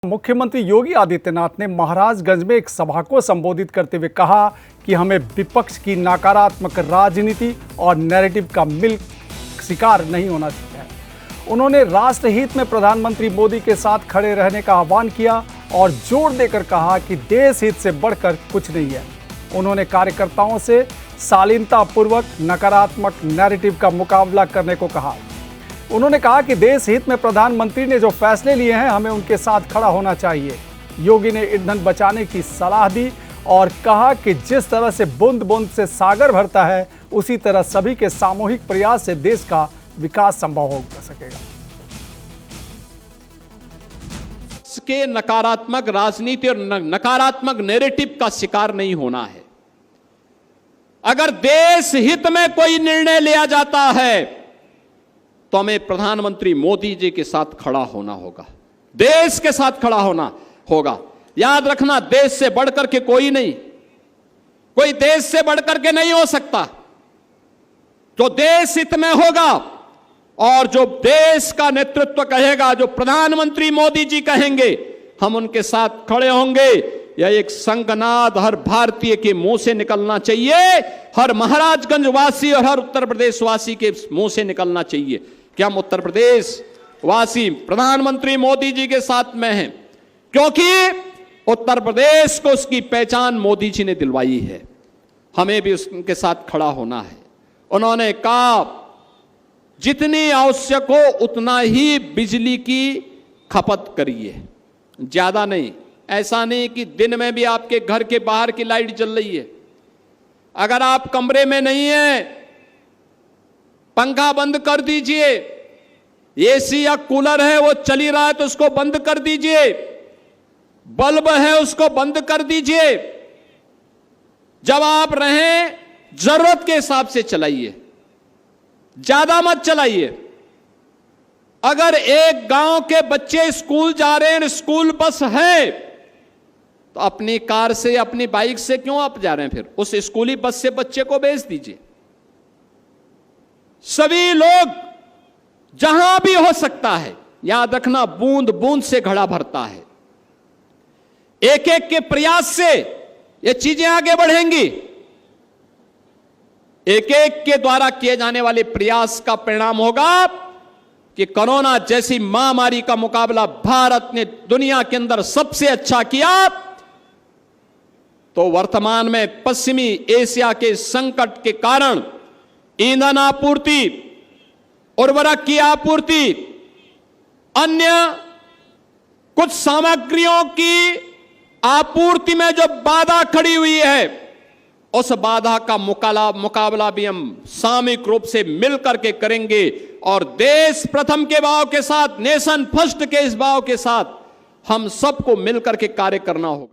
मुख्यमंत्री योगी आदित्यनाथ ने महाराजगंज में एक सभा को संबोधित करते हुए कहा कि हमें विपक्ष की नकारात्मक राजनीति और नैरेटिव का शिकार नहीं होना चाहिए। उन्होंने राष्ट्रहित में प्रधानमंत्री मोदी के साथ खड़े रहने का आह्वान किया और जोर देकर कहा कि देश हित से बढ़कर कुछ नहीं है। उन्होंने कार्यकर्ताओं से शालीनतापूर्वक नकारात्मक नैरेटिव का मुकाबला करने को कहा। उन्होंने कहा कि देश हित में प्रधानमंत्री ने जो फैसले लिए हैं, हमें उनके साथ खड़ा होना चाहिए। योगी ने ईंधन बचाने की सलाह दी और कहा कि जिस तरह से बूंद बूंद से सागर भरता है, उसी तरह सभी के सामूहिक प्रयास से देश का विकास संभव हो सकेगा। के नकारात्मक राजनीति और नकारात्मक नैरेटिव का शिकार नहीं होना है। अगर देश हित में कोई निर्णय लिया जाता है तो हमें प्रधानमंत्री मोदी जी के साथ खड़ा होना होगा, देश के साथ खड़ा होना होगा। याद रखना, देश से बढ़कर के कोई नहीं, कोई देश से बढ़कर के नहीं हो सकता। जो देश हित में होगा और जो देश का नेतृत्व कहेगा, जो प्रधानमंत्री मोदी जी कहेंगे, हम उनके साथ खड़े होंगे। यह एक संगनाद हर भारतीय के मुंह से निकलना चाहिए, हर महाराजगंज वासी और हर उत्तर प्रदेश वासी के मुंह से निकलना चाहिए कि हम उत्तर प्रदेश वासी प्रधानमंत्री मोदी जी के साथ में हैं, क्योंकि उत्तर प्रदेश को उसकी पहचान मोदी जी ने दिलवाई है। हमें भी उनके साथ खड़ा होना है। उन्होंने कहा जितनी आवश्यक हो उतना ही बिजली की खपत करिए, ज्यादा नहीं। ऐसा नहीं कि दिन में भी आपके घर के बाहर की लाइट जल रही है, अगर आप कमरे में नहीं हैं, पंखा बंद कर दीजिए। एसी या कूलर है वो चल ही रहा है तो उसको बंद कर दीजिए। बल्ब है उसको बंद कर दीजिए। जब आप रहें जरूरत के हिसाब से चलाइए, ज्यादा मत चलाइए। अगर एक गांव के बच्चे स्कूल जा रहे हैं, स्कूल बस है, तो अपनी कार से अपनी बाइक से क्यों आप जा रहे हैं? फिर उस स्कूली बस से बच्चे को भेज दीजिए। सभी लोग जहां भी हो सकता है, याद रखना, बूंद बूंद से घड़ा भरता है। एक एक के प्रयास से ये चीजें आगे बढ़ेंगी। एक एक के द्वारा किए जाने वाले प्रयास का परिणाम होगा कि कोरोना जैसी महामारी का मुकाबला भारत ने दुनिया के अंदर सबसे अच्छा किया, तो वर्तमान में पश्चिमी एशिया के संकट के कारण ईंधन आपूर्ति, उर्वरक की आपूर्ति, अन्य कुछ सामग्रियों की आपूर्ति में जो बाधा खड़ी हुई है, उस बाधा का मुकाबला भी हम सामूहिक रूप से मिलकर के करेंगे और देश प्रथम के भाव के साथ, नेशन फर्स्ट के इस भाव के साथ हम सबको मिलकर के कार्य करना होगा।